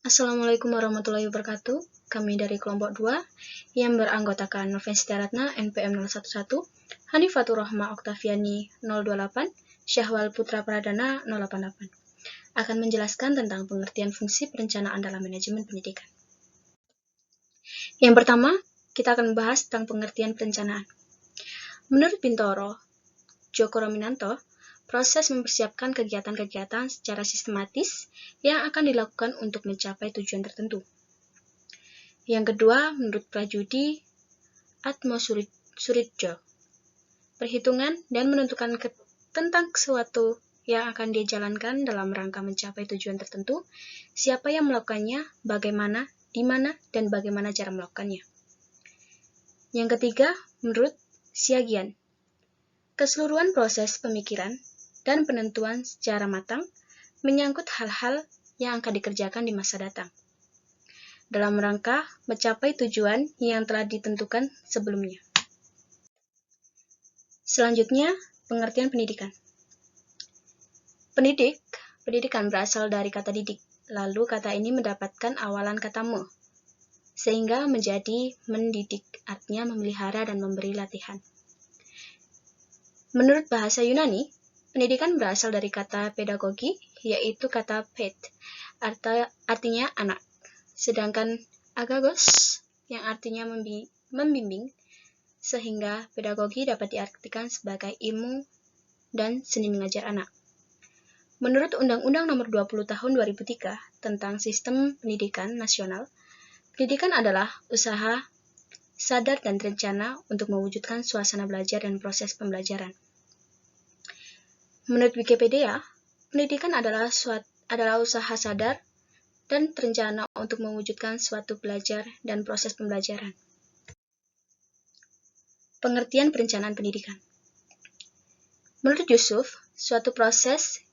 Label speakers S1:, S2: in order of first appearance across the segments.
S1: Assalamualaikum warahmatullahi wabarakatuh. Kami dari kelompok 2 yang beranggotakan Novensita Ratna NPM 011, Hanifatur Rohma Oktaviani 028, Syahwal Putra Pradana 088 akan menjelaskan tentang pengertian fungsi perencanaan dalam manajemen pendidikan. Yang pertama, kita akan membahas tentang pengertian perencanaan. Menurut Bintoro Djoko Rominanto, proses mempersiapkan kegiatan-kegiatan secara sistematis yang akan dilakukan untuk mencapai tujuan tertentu. Yang kedua, menurut Prajudi Atmosuridjo, perhitungan dan menentukan tentang sesuatu yang akan dijalankan dalam rangka mencapai tujuan tertentu, siapa yang melakukannya, bagaimana, di mana, dan bagaimana cara melakukannya. Yang ketiga, menurut Siagian, keseluruhan proses pemikiran dan penentuan secara matang menyangkut hal-hal yang akan dikerjakan di masa datang, dalam rangka mencapai tujuan yang telah ditentukan sebelumnya. Selanjutnya, pengertian pendidikan. Pendidikan berasal dari kata didik, lalu kata ini mendapatkan awalan kata me, sehingga menjadi mendidik, artinya memelihara dan memberi latihan. Menurut bahasa Yunani, pendidikan berasal dari kata pedagogi, yaitu kata ped, artinya anak. Sedangkan agagos, yang artinya membimbing, sehingga pedagogi dapat diartikan sebagai ilmu dan seni mengajar anak. Menurut Undang-Undang Nomor 20 Tahun 2003 tentang Sistem Pendidikan Nasional, pendidikan adalah usaha sadar dan terencana untuk mewujudkan suasana belajar dan proses pembelajaran. Menurut Wikipedia, pendidikan adalah usaha sadar dan terencana untuk mewujudkan suatu belajar dan proses pembelajaran. Pengertian perencanaan pendidikan. Menurut Yusuf, suatu proses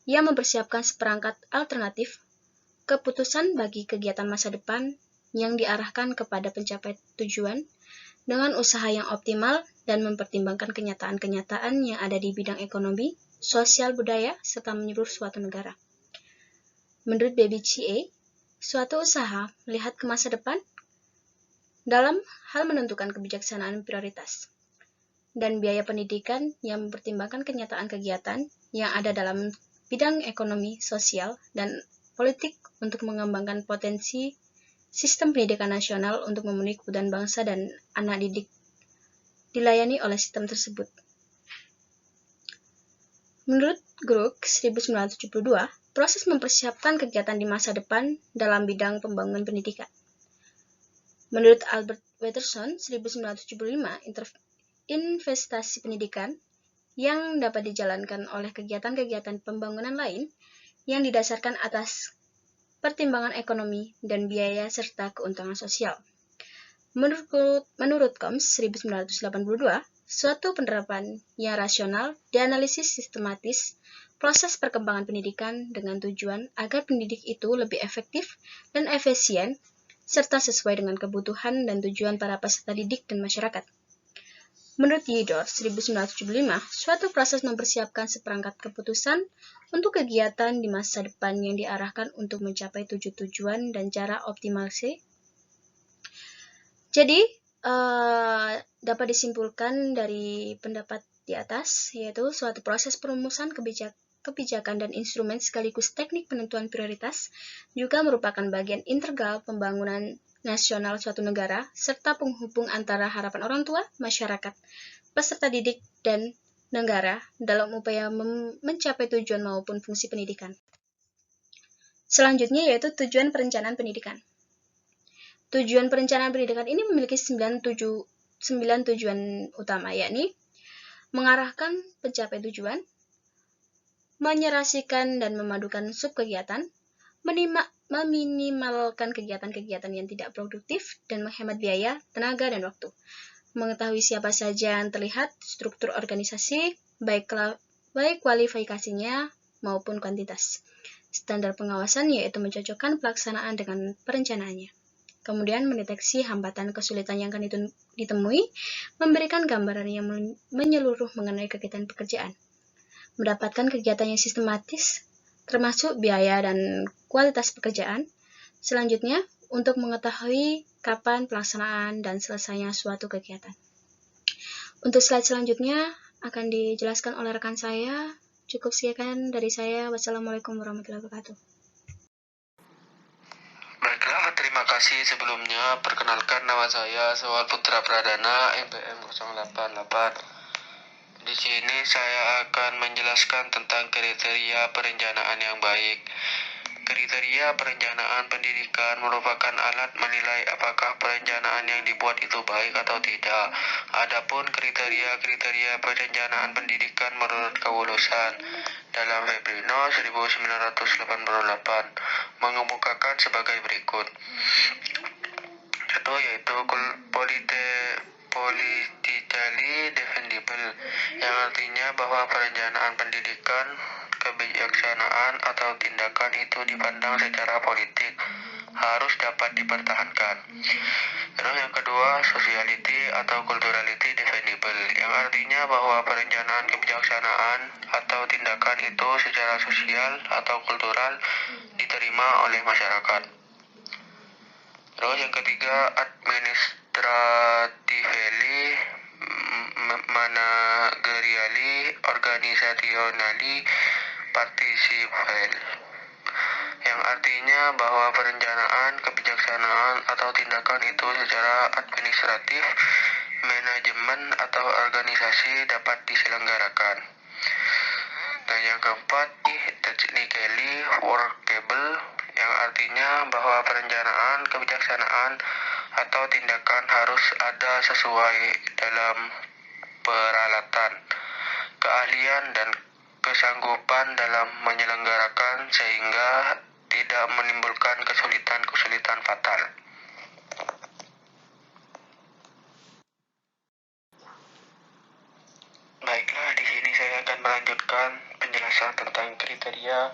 S1: yang mempersiapkan seperangkat alternatif keputusan bagi kegiatan masa depan yang diarahkan kepada pencapaian tujuan dengan usaha yang optimal dan mempertimbangkan kenyataan-kenyataan yang ada di bidang ekonomi, sosial budaya, serta menyeluruh suatu negara. Menurut Baby C.A., suatu usaha melihat ke masa depan dalam hal menentukan kebijaksanaan prioritas dan biaya pendidikan yang mempertimbangkan kenyataan kegiatan yang ada dalam bidang ekonomi, sosial, dan politik untuk mengembangkan potensi sistem pendidikan nasional untuk memenuhi kebutuhan bangsa dan anak didik dilayani oleh sistem tersebut. Menurut Gruk 1972, proses mempersiapkan kegiatan di masa depan dalam bidang pembangunan pendidikan. Menurut Albert Watterson 1975, investasi pendidikan yang dapat dijalankan oleh kegiatan-kegiatan pembangunan lain yang didasarkan atas pertimbangan ekonomi dan biaya serta keuntungan sosial. Menurut Combs 1982, suatu penerapan yang rasional dianalisis sistematis proses perkembangan pendidikan dengan tujuan agar pendidik itu lebih efektif dan efisien serta sesuai dengan kebutuhan dan tujuan para peserta didik dan masyarakat. Menurut Yidor 1975, suatu proses mempersiapkan seperangkat keputusan untuk kegiatan di masa depan yang diarahkan untuk mencapai tujuan dan cara optimalisasi. Jadi, dapat disimpulkan dari pendapat di atas, yaitu suatu proses perumusan kebijakan dan instrumen sekaligus teknik penentuan prioritas juga merupakan bagian integral pembangunan nasional suatu negara, serta penghubung antara harapan orang tua, masyarakat, peserta didik, dan negara dalam upaya mencapai tujuan maupun fungsi pendidikan. Selanjutnya yaitu tujuan perencanaan pendidikan. Tujuan perencanaan pendidikan ini memiliki 9 tujuan utama, yakni mengarahkan pencapaian tujuan, menyerasikan dan memadukan subkegiatan, meminimalkan kegiatan-kegiatan yang tidak produktif dan menghemat biaya, tenaga, dan waktu. Mengetahui siapa saja yang terlihat, struktur organisasi, baik kualifikasinya maupun kuantitas. Standar pengawasan yaitu mencocokkan pelaksanaan dengan perencanaannya. Kemudian mendeteksi hambatan kesulitan yang akan ditemui, memberikan gambaran yang menyeluruh mengenai kegiatan pekerjaan. Mendapatkan kegiatan yang sistematis, termasuk biaya dan kualitas pekerjaan, Selanjutnya, untuk mengetahui kapan pelaksanaan dan selesainya suatu kegiatan. Untuk slide selanjutnya akan dijelaskan oleh rekan saya. Cukup sekian dari saya. Wassalamualaikum warahmatullahi wabarakatuh.
S2: Baiklah, terima kasih sebelumnya. Perkenalkan, nama saya Sawal Putra Pradana, MPM 088. Di sini saya akan menjelaskan tentang kriteria perencanaan yang baik. Kriteria perencanaan pendidikan merupakan alat menilai apakah perencanaan yang dibuat itu baik atau tidak. Adapun kriteria perencanaan pendidikan menurut kelulusan dalam Febrino 1988 mengemukakan sebagai berikut. Satu, yaitu politically defendable, yang artinya bahwa perencanaan pendidikan, kebijaksanaan atau tindakan itu dipandang secara politik harus dapat dipertahankan. Terus yang kedua, sociality atau culturality defendable, yang artinya bahwa perencanaan kebijaksanaan atau tindakan itu secara sosial atau kultural diterima oleh masyarakat. Terus yang ketiga, administratively, managerially, organisationally, participable, yang artinya bahwa perencanaan, kebijaksanaan, atau tindakan itu secara administratif, manajemen, atau organisasi dapat diselenggarakan. Dan yang keempat, technically workable, yang artinya bahwa perencanaan, kebijaksanaan, atau tindakan harus ada sesuai dalam peralatan, keahlian, dan kesanggupan dalam menyelenggarakan sehingga tidak menimbulkan kesulitan fatal. Baiklah, di sini saya akan melanjutkan penjelasan tentang kriteria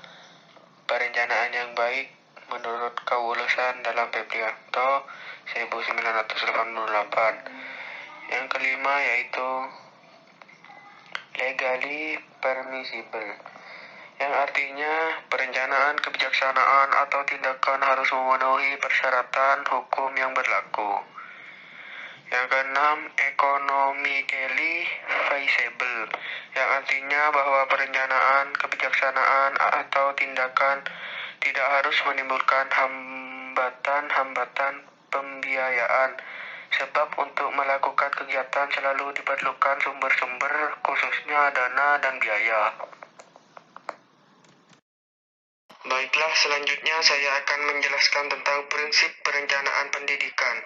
S2: perencanaan yang baik menurut kelulusan dalam Febrianto 1988. Yang kelima yaitu legally permissible, yang artinya perencanaan, kebijaksanaan, atau tindakan harus memenuhi persyaratan hukum yang berlaku. Yang keenam, economically feasible, yang artinya bahwa perencanaan, kebijaksanaan, atau tindakan tidak harus menimbulkan hambatan pembiayaan, sebab untuk melakukan kegiatan selalu diperlukan sumber-sumber, khususnya dana dan biaya. Baiklah, selanjutnya saya akan menjelaskan tentang prinsip perencanaan pendidikan.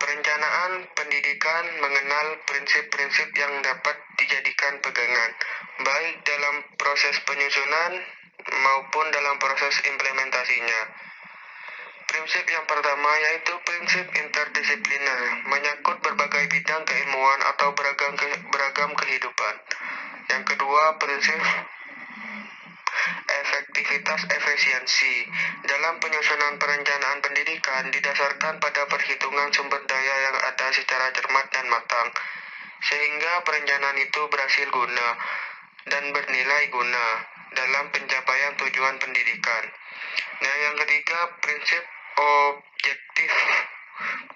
S2: Perencanaan pendidikan mengenal prinsip-prinsip yang dapat dijadikan pegangan, baik dalam proses penyusunan maupun dalam proses implementasinya. Prinsip yang pertama yaitu prinsip interdisipliner, menyangkut berbagai bidang keilmuan atau beragam kehidupan. Yang kedua, prinsip efektivitas efisiensi. Dalam penyusunan perencanaan pendidikan didasarkan pada perhitungan sumber daya yang ada secara cermat dan matang, sehingga perencanaan itu berhasil guna dan bernilai guna dalam pencapaian tujuan pendidikan. Nah, yang ketiga, prinsip objektif.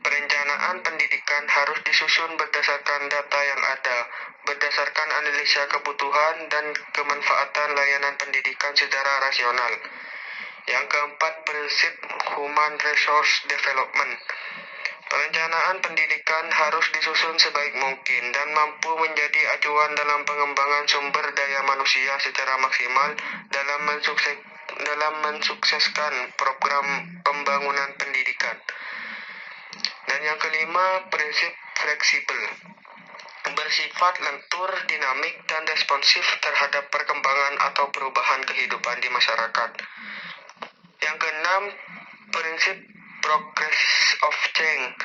S2: Perencanaan pendidikan harus disusun berdasarkan data yang ada, berdasarkan analisa kebutuhan dan kemanfaatan layanan pendidikan secara rasional. Yang keempat, prinsip human resource development. Perencanaan pendidikan harus disusun sebaik mungkin dan mampu menjadi acuan dalam pengembangan sumber daya manusia secara maksimal dalam mensukseskan program pembangunan pendidikan. Dan yang kelima, prinsip fleksibel, bersifat lentur, dinamik, dan responsif terhadap perkembangan atau perubahan kehidupan di masyarakat. Yang keenam, prinsip progress of change,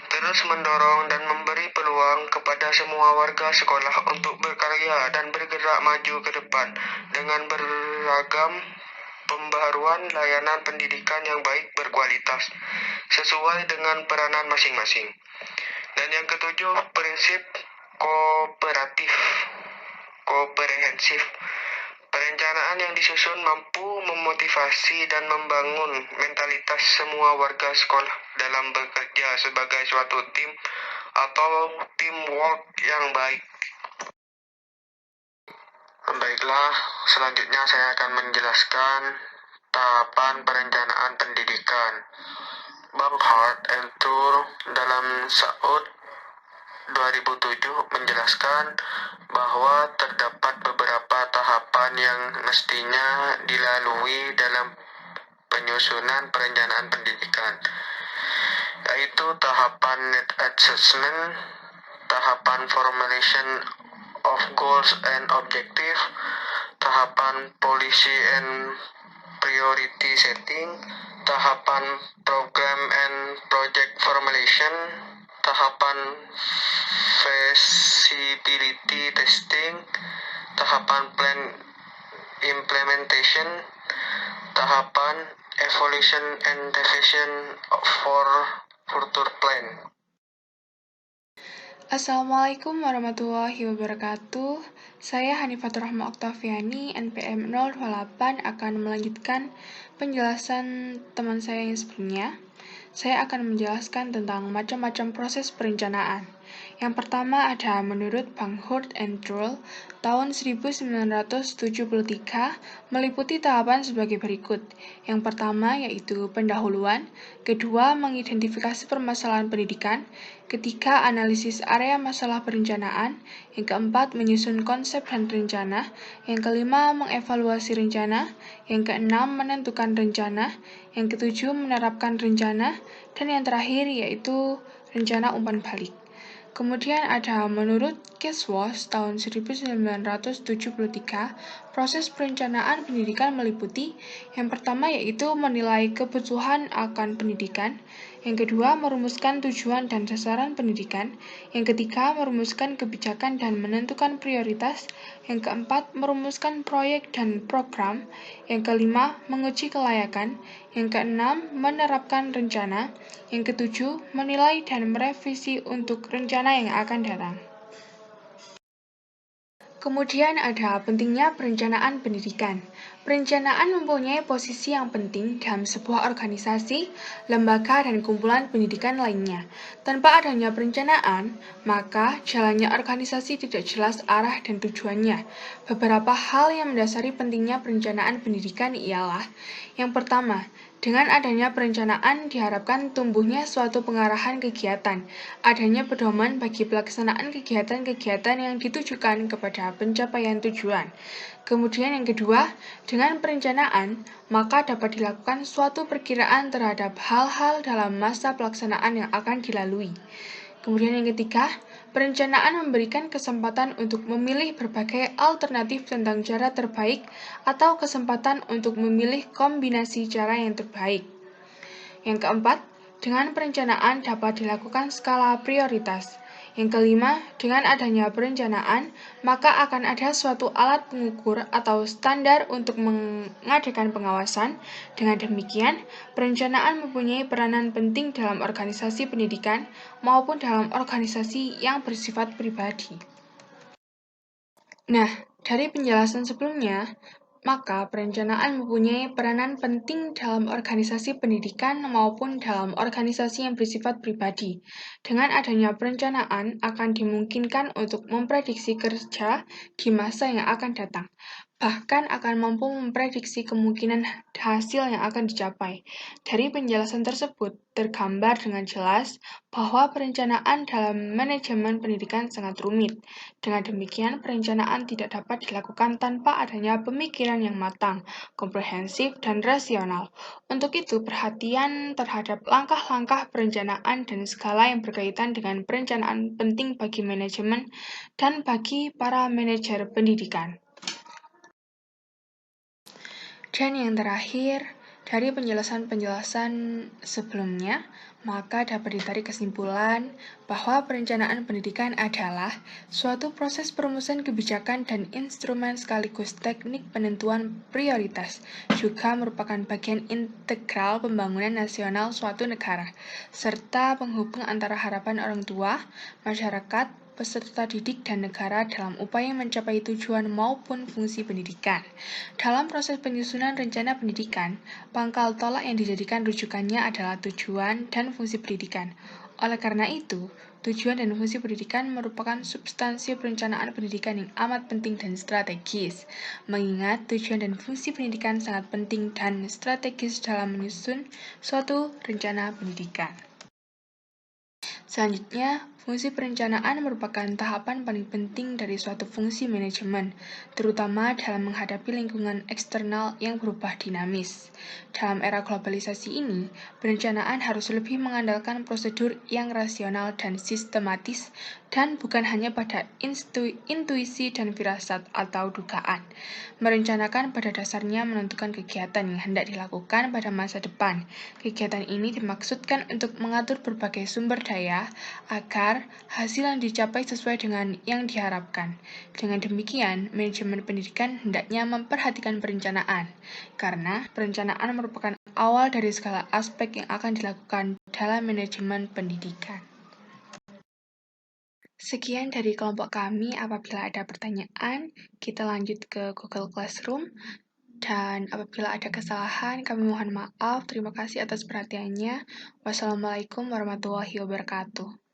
S2: terus mendorong dan memberi peluang kepada semua warga sekolah untuk berkarya dan bergerak maju ke depan dengan beragam pembaharuan layanan pendidikan yang baik berkualitas sesuai dengan peranan masing-masing. Dan yang ketujuh, prinsip komprehensif, Perencanaan yang disusun mampu memotivasi dan membangun mentalitas semua warga sekolah dalam bekerja sebagai suatu tim atau teamwork yang baik. Baiklah, selanjutnya saya akan menjelaskan tahapan perencanaan pendidikan. Banghart and Tour dalam Saud 2007 menjelaskan bahwa terdapat beberapa tahapan yang mestinya dilalui dalam penyusunan perencanaan pendidikan, yaitu tahapan need assessment, tahapan formulation of goals and objective, tahapan policy and priority setting, tahapan program and project formulation, tahapan feasibility testing, tahapan plan implementation, tahapan evaluation and revision for future plan.
S3: Assalamualaikum warahmatullahi wabarakatuh. Saya Hanifatur Rahma Oktaviani, NPM 028, akan melanjutkan penjelasan teman saya yang sebelumnya. Saya akan menjelaskan tentang macam-macam proses perencanaan. Yang pertama ada menurut Banghart and Tour tahun 1973 meliputi tahapan sebagai berikut. Yang pertama yaitu pendahuluan, kedua mengidentifikasi permasalahan pendidikan, ketiga analisis area masalah perencanaan, yang keempat menyusun konsep dan rencana, yang kelima mengevaluasi rencana, yang keenam menentukan rencana, yang ketujuh menerapkan rencana, dan yang terakhir yaitu rencana umpan balik. Kemudian ada menurut Cashwas tahun 1973, proses perencanaan pendidikan meliputi yang pertama yaitu menilai kebutuhan akan pendidikan, yang kedua merumuskan tujuan dan sasaran pendidikan, yang ketiga merumuskan kebijakan dan menentukan prioritas, yang keempat merumuskan proyek dan program, yang kelima menguji kelayakan, yang keenam menerapkan rencana, yang ketujuh menilai dan merevisi untuk rencana yang akan datang. Kemudian ada pentingnya perencanaan pendidikan. Perencanaan mempunyai posisi yang penting dalam sebuah organisasi, lembaga, dan kumpulan pendidikan lainnya. Tanpa adanya perencanaan, maka jalannya organisasi tidak jelas arah dan tujuannya. Beberapa hal yang mendasari pentingnya perencanaan pendidikan ialah: yang pertama, dengan adanya perencanaan diharapkan tumbuhnya suatu pengarahan kegiatan, adanya pedoman bagi pelaksanaan kegiatan-kegiatan yang ditujukan kepada pencapaian tujuan. Kemudian yang kedua, dengan perencanaan, maka dapat dilakukan suatu perkiraan terhadap hal-hal dalam masa pelaksanaan yang akan dilalui. Kemudian yang ketiga, perencanaan memberikan kesempatan untuk memilih berbagai alternatif tentang cara terbaik atau kesempatan untuk memilih kombinasi cara yang terbaik. Yang keempat, dengan perencanaan dapat dilakukan skala prioritas. Yang kelima, dengan adanya perencanaan, maka akan ada suatu alat pengukur atau standar untuk mengadakan pengawasan. Dengan demikian, perencanaan mempunyai peranan penting dalam organisasi pendidikan maupun dalam organisasi yang bersifat pribadi. Nah, dari penjelasan sebelumnya, maka perencanaan mempunyai peranan penting dalam organisasi pendidikan maupun dalam organisasi yang bersifat pribadi. Dengan adanya perencanaan akan dimungkinkan untuk memprediksi kerja di masa yang akan datang. Bahkan akan mampu memprediksi kemungkinan hasil yang akan dicapai. Dari penjelasan tersebut, tergambar dengan jelas bahwa perencanaan dalam manajemen pendidikan sangat rumit. Dengan demikian, perencanaan tidak dapat dilakukan tanpa adanya pemikiran yang matang, komprehensif, dan rasional. Untuk itu, perhatian terhadap langkah-langkah perencanaan dan segala yang berkaitan dengan perencanaan penting bagi manajemen dan bagi para manajer pendidikan. Dan yang terakhir, dari penjelasan-penjelasan sebelumnya, maka dapat ditarik kesimpulan bahwa perencanaan pendidikan adalah suatu proses perumusan kebijakan dan instrumen sekaligus teknik penentuan prioritas, juga merupakan bagian integral pembangunan nasional suatu negara, serta penghubung antara harapan orang tua, masyarakat, peserta didik, dan negara dalam upaya mencapai tujuan maupun fungsi pendidikan. Dalam proses penyusunan rencana pendidikan, pangkal tolak yang dijadikan rujukannya adalah tujuan dan fungsi pendidikan. Oleh karena itu, tujuan dan fungsi pendidikan merupakan substansi perencanaan pendidikan yang amat penting dan strategis. Mengingat tujuan dan fungsi pendidikan sangat penting dan strategis dalam menyusun suatu rencana pendidikan. Selanjutnya, fungsi perencanaan merupakan tahapan paling penting dari suatu fungsi manajemen, terutama dalam menghadapi lingkungan eksternal yang berubah dinamis. Dalam era globalisasi ini, perencanaan harus lebih mengandalkan prosedur yang rasional dan sistematis, dan bukan hanya pada intuisi dan firasat atau dugaan. Merencanakan pada dasarnya menentukan kegiatan yang hendak dilakukan pada masa depan. Kegiatan ini dimaksudkan untuk mengatur berbagai sumber daya agar hasil yang dicapai sesuai dengan yang diharapkan. Dengan demikian, manajemen pendidikan hendaknya memperhatikan perencanaan, karena perencanaan merupakan awal dari segala aspek yang akan dilakukan dalam manajemen pendidikan. Sekian dari kelompok kami. Apabila ada pertanyaan, kita lanjut ke Google Classroom. Dan apabila ada kesalahan, kami mohon maaf. Terima kasih atas perhatiannya. Wassalamualaikum warahmatullahi wabarakatuh.